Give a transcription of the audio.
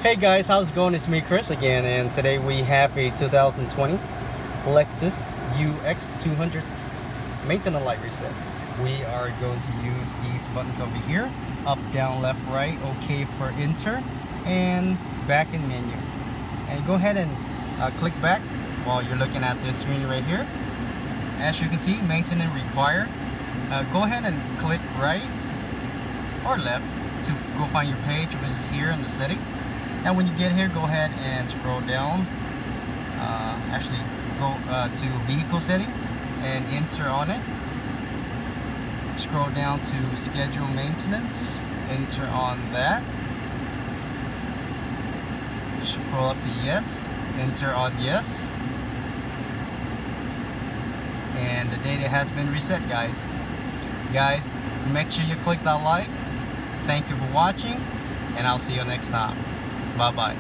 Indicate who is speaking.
Speaker 1: Hey guys, how's it going? It's me, Chris, again, and today we have a 2020 Lexus UX200 maintenance light reset. We are going to use these buttons over here: up, down, left, right, OK for enter, and back in menu. And go ahead and click back while you're looking at this screen right here. As you can see, maintenance required. Go ahead and click right or left to go find your page, which is here in the setting. And when you get here, go ahead and scroll down. Actually, go to vehicle setting and enter on it. Scroll down to schedule maintenance, enter on that. Scroll up to yes, enter on yes. And the data has been reset, guys. Make sure you click that like. Thank you for watching, and I'll see you next time. Bye bye.